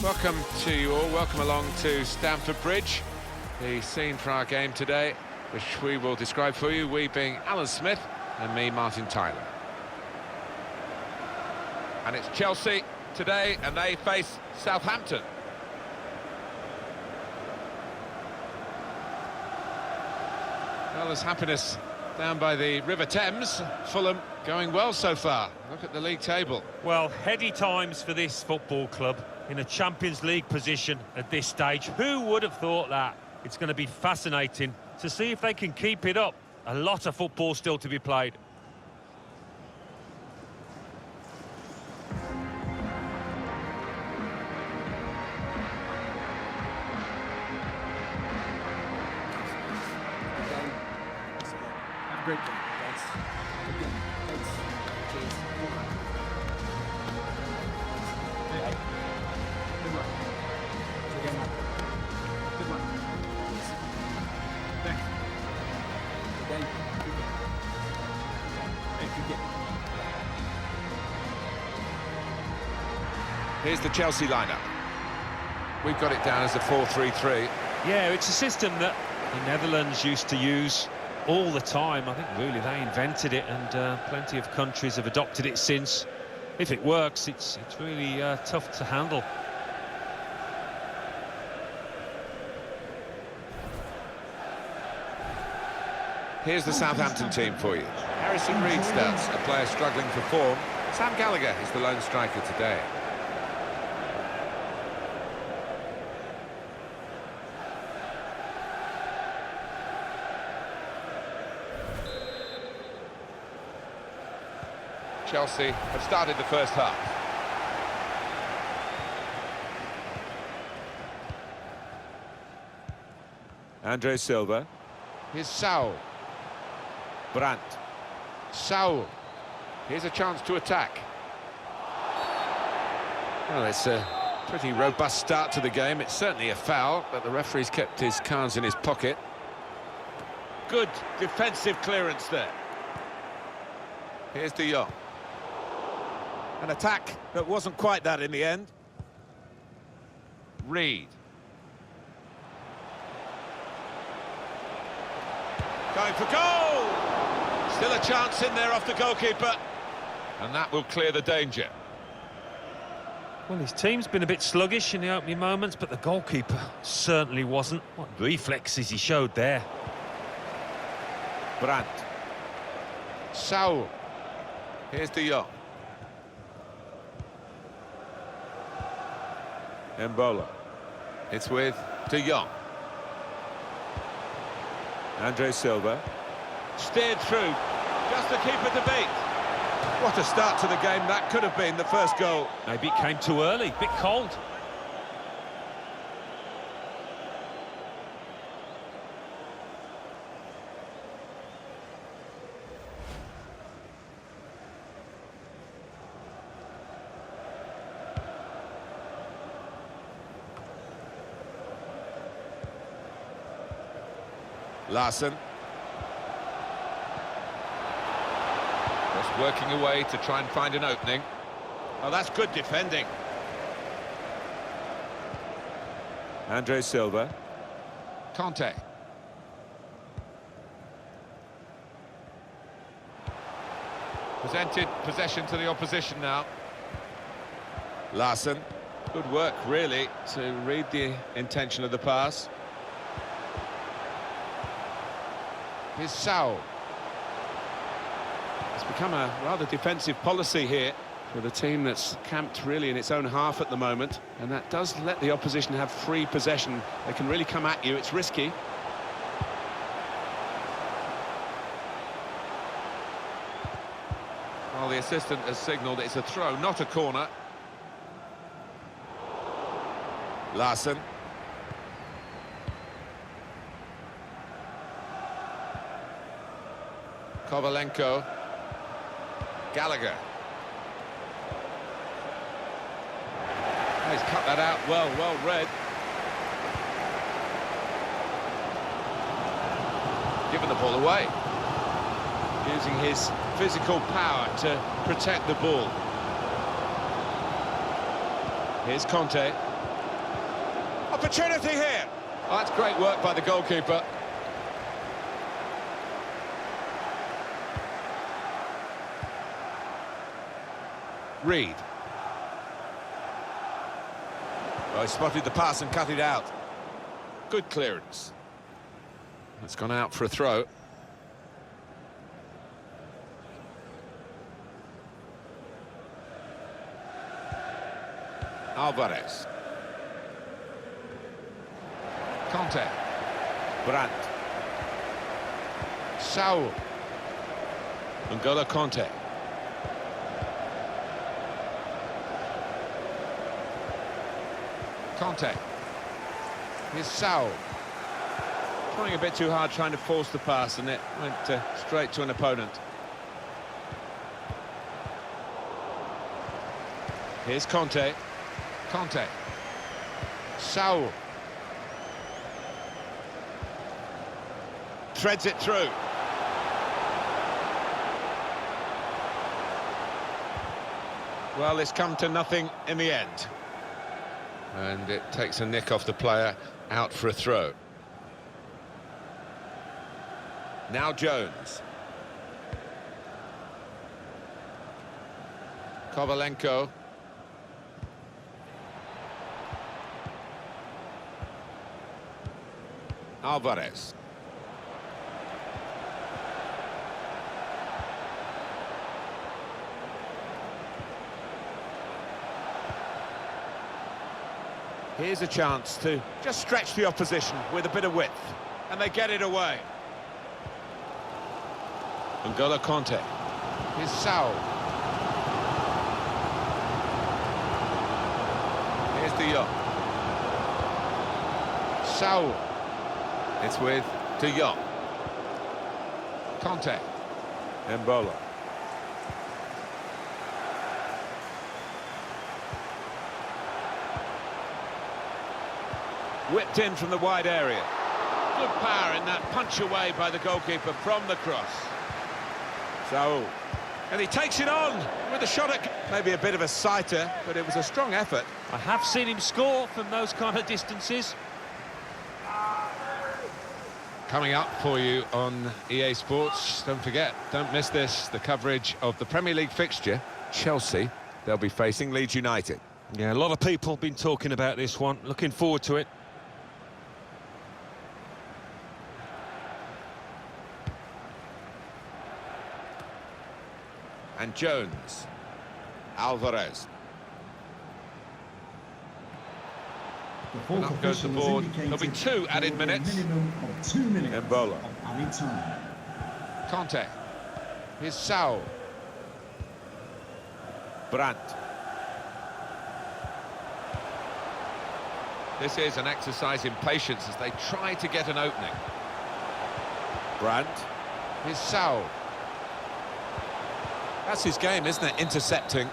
Welcome to you all, welcome along to Stamford Bridge. The scene for our game today, which we will describe for you, we being Alan Smith and me, Martin Tyler. And it's Chelsea today, and they face Southampton. Well, there's happiness down by the River Thames. Fulham going well so far. Look at the league table. Well, heady times for this football club in a Champions League position at this stage. Who would have thought that? It's going to be fascinating to see if they can keep it up. A lot of football still to be played. Have a great day. Thanks. Good game. Thanks. Cheers. Hey. Good luck. Good luck. Good luck. Thanks. Good game. Good game. Hey, good game. Here's the Chelsea lineup. We've got it down as a 4-3-3. Yeah, it's a system that the Netherlands used to use all the time. I think really they invented it, and plenty of countries have adopted it since. If it works, it's really tough to handle. Here's the Southampton team for you. Harrison Reed starts, a player struggling for form. Sam Gallagher is the lone striker today. Chelsea have started the first half. Andre Silva. Here's Saul. Brandt. Saul. Here's a chance to attack. Well, it's a pretty robust start to the game. It's certainly a foul, but the referee's kept his cards in his pocket. Good defensive clearance there. Here's De Jong. An attack that wasn't quite that in the end. Reed. Going for goal! Still a chance in there off the goalkeeper. And that will clear the danger. Well, his team's been a bit sluggish in the opening moments, but the goalkeeper certainly wasn't. What reflexes he showed there. Brandt. Saul. Here's De Jong. Mbola. It's with De Jong. Andre Silva. Steered through. Just to keep it to beat. What a start to the game that could have been, the first goal. Maybe it came too early, bit cold. Larson. Just working away to try and find an opening. Oh, that's good defending. Andre Silva. Conte. Presented possession to the opposition now. Larson. Good work, really, to read the intention of the pass. Here's Saul. It's become a rather defensive policy here with a team that's camped really in its own half at the moment, and that does let the opposition have free possession. They can really come at you. It's risky. Well, the assistant has signalled it's a throw, not a corner. Larson. Kovalenko. Gallagher. He's cut that out well read. Given the ball away. Using his physical power to protect the ball. Here's Conte. opportunity here. Oh, that's great work by the goalkeeper. Reed. Oh, he spotted the pass and cut it out. Good clearance. It's gone out for a throw. Alvarez. Conte. Brandt. Saul. N'Golo Conte. Conte. Here's Saul. Trying a bit too hard, trying to force the pass, and it went straight to an opponent. Here's Conte. Conte. Saul. Threads it through. Well, it's come to nothing in the end. And it takes a nick off the player, out for a throw. Now Jones. Kovalenko. Alvarez. Here's a chance to just stretch the opposition with a bit of width, and they get it away. N'Golo Conte. Here's Saul. Here's De Jong. Saul. It's with De Jong. Conte. M'Bola. Whipped in from the wide area. Good power in that punch away by the goalkeeper from the cross. Saul. And he takes it on with a shot at... Maybe a bit of a sighter, but it was a strong effort. I have seen him score from those kind of distances. Coming up for you on EA Sports, don't forget, don't miss this, the coverage of the Premier League fixture. Chelsea, they'll be facing Leeds United. Yeah, a lot of people have been talking about this one. Looking forward to it. And Jones. Alvarez. And up goes the board. There'll be 2 added minutes. M'Bola. Conte. Here's Saul. Brandt. This is an exercise in patience as they try to get an opening. Brandt. Here's Saul. That's his game, isn't it? Intercepting.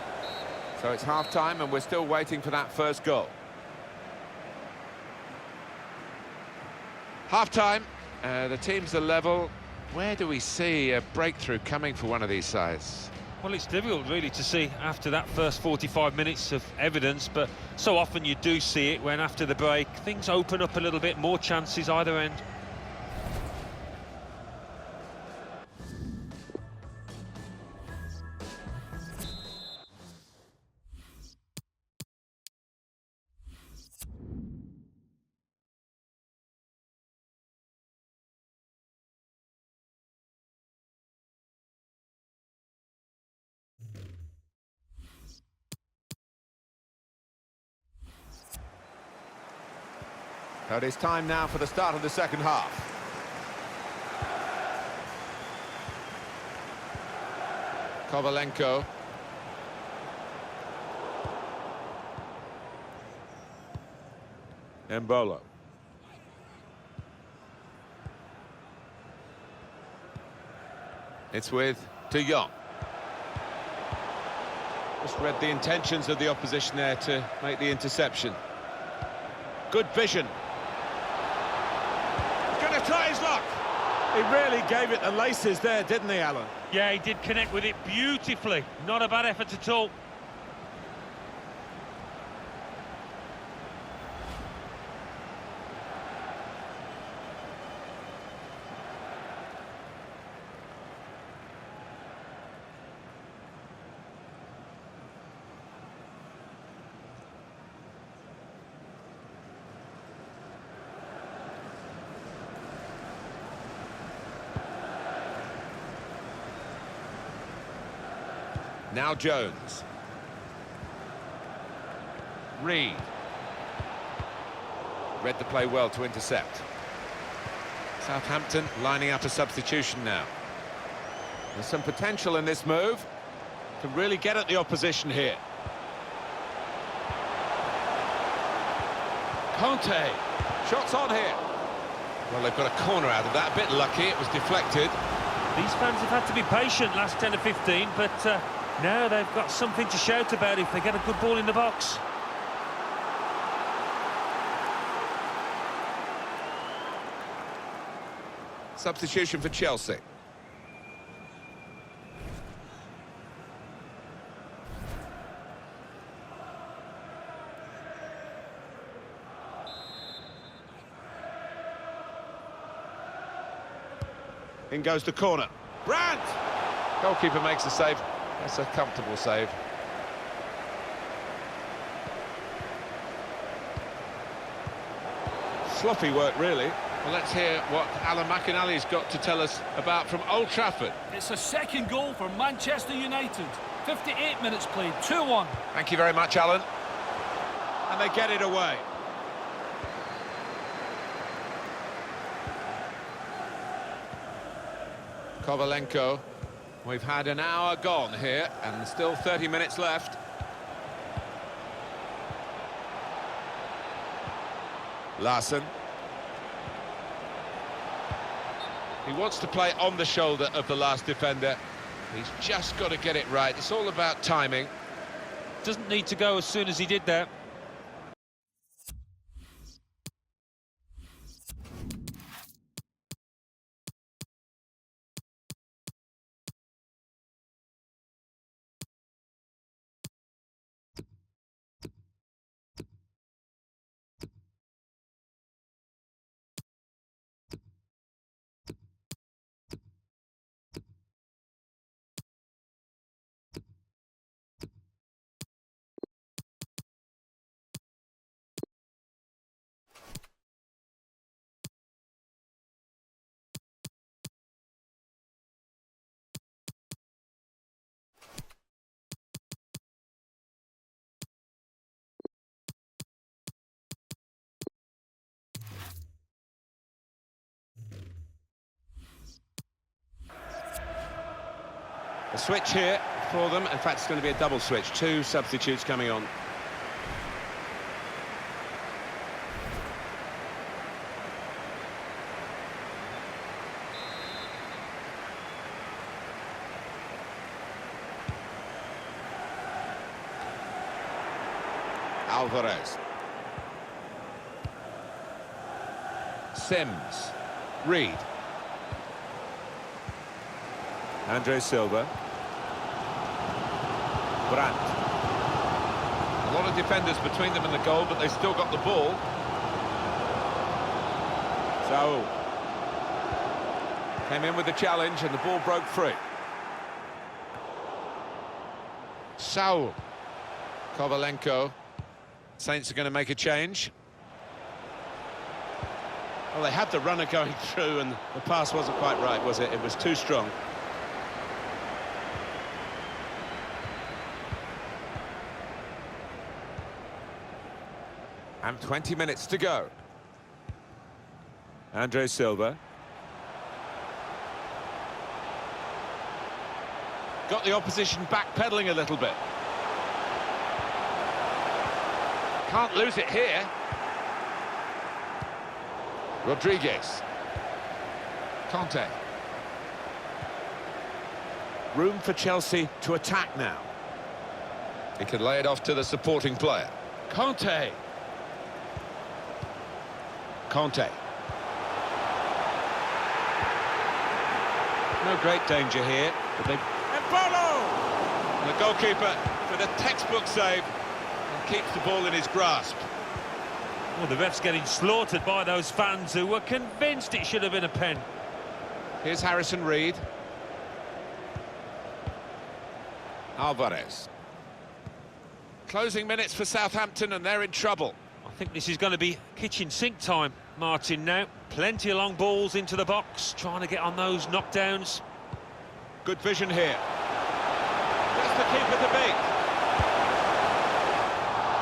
So it's half-time and we're still waiting for that first goal. Half-time, the teams are level. Where do we see a breakthrough coming for one of these sides? Well, it's difficult really to see after that first 45 minutes of evidence, but so often you do see it when after the break things open up a little bit, more chances either end. So it is time now for the start of the second half. Kovalenko. M'Bola. It's with De Jong. Just read the intentions of the opposition there to make the interception. Good vision. Going to try his luck. He really gave it the laces there, didn't he, Alan? Yeah, he did connect with it beautifully. Not a bad effort at all. Now Jones. Reed. Read the play well to intercept. Southampton lining up a substitution now. There's some potential in this move. Can really get at the opposition here. Conte. Shots on here. Well, they've got a corner out of that. A bit lucky, it was deflected. These fans have had to be patient last 10 or 15, but now they've got something to shout about if they get a good ball in the box. Substitution for Chelsea. In goes the corner. Brandt! Goalkeeper makes a save. That's a comfortable save. Sloppy work, really. Well, let's hear what Alan McInally's got to tell us about from Old Trafford. It's a second goal for Manchester United. 58 minutes played, 2-1. Thank you very much, Alan. And they get it away. Kovalenko. We've had an hour gone here and still 30 minutes left. Larson. He wants to play on the shoulder of the last defender. He's just got to get it right. It's all about timing. Doesn't need to go as soon as he did that. A switch here for them. In fact, it's going to be a double switch. Two substitutes coming on. Alvarez. Sims. Reed. Andre Silva. Brandt. A lot of defenders between them and the goal, but they've still got the ball. Saul came in with the challenge and the ball broke free. Saul. Kovalenko. Saints are going to make a change. Well, they had the runner going through and the pass wasn't quite right, was it? It was too strong. And 20 minutes to go. Andre Silva. Got the opposition backpedaling a little bit. Can't lose it here. Rodriguez. Conte. Room for Chelsea to attack now. He can lay it off to the supporting player. Conte. Conte. No great danger here, but they... Embolo! And the goalkeeper with a textbook save and keeps the ball in his grasp. Well, the ref's getting slaughtered by those fans who were convinced it should have been a pen. Here's Harrison Reed. Alvarez. Closing minutes for Southampton and they're in trouble. I think this is going to be kitchen sink time, Martin, now. Plenty of long balls into the box, trying to get on those knockdowns. Good vision here. Gets the keeper beat.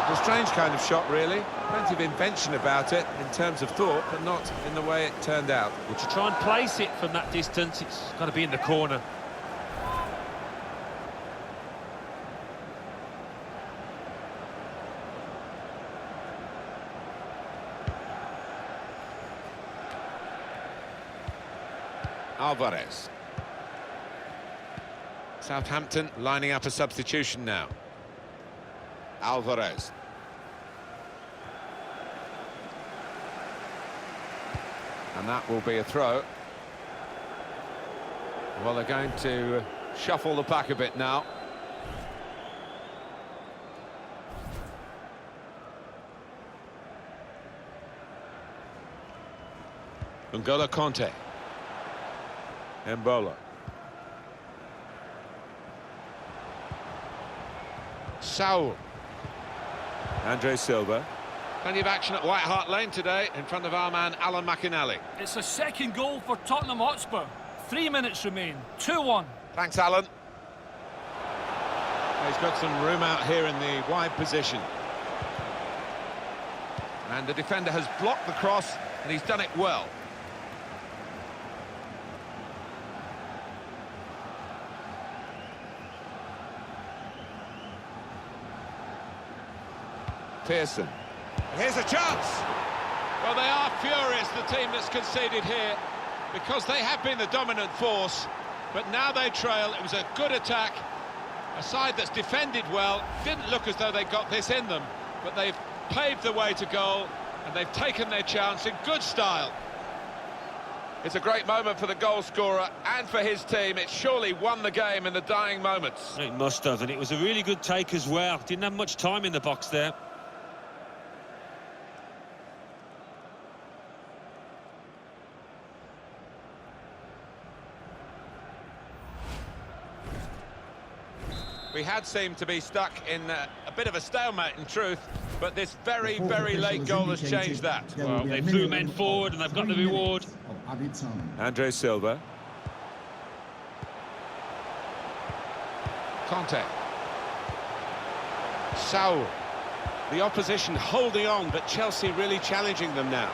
A strange kind of shot, really. Plenty of invention about it in terms of thought, but not in the way it turned out. Well, to try and place it from that distance, it's got to be in the corner. Alvarez. Southampton lining up a substitution now. Alvarez. And that will be a throw. Well, they're going to shuffle the pack a bit now. N'Golo Conte. Mbola. Saul. Andre Silva. Plenty of action at White Hart Lane today in front of our man Alan McInally. It's a second goal for Tottenham Hotspur. 3 minutes remain. 2-1. Thanks, Alan. He's got some room out here in the wide position. And the defender has blocked the cross, and he's done it well. Pearson. Here's a chance. Well, they are furious, the team that's conceded here, because they have been the dominant force, but now they trail. It was a good attack, a side that's defended well. Didn't look as though they got this in them, but they've paved the way to goal, and they've taken their chance in good style. It's a great moment for the goal scorer and for his team. It surely won the game in the dying moments. It must have, and it was a really good take as well. Didn't have much time in the box there. We had seemed to be stuck in a bit of a stalemate, in truth, but this very, very late goal has changed that. Well, they threw men forward and they've got the reward. Andre Silva. Conte. Saul. The opposition holding on, but Chelsea really challenging them now.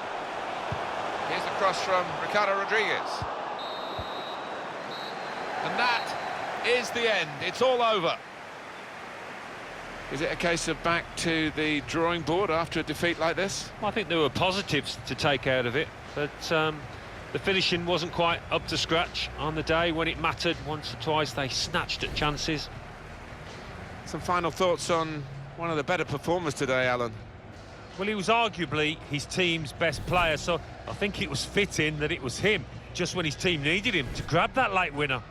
Here's the cross from Ricardo Rodriguez. And that is the end. It's all over. Is it a case of back to the drawing board after a defeat like this? I think there were positives to take out of it, but the finishing wasn't quite up to scratch on the day when it mattered. Once or twice they snatched at chances. Some final thoughts on one of the better performers today, Alan? Well, he was arguably his team's best player, so I think it was fitting that it was him, just when his team needed him, to grab that late winner.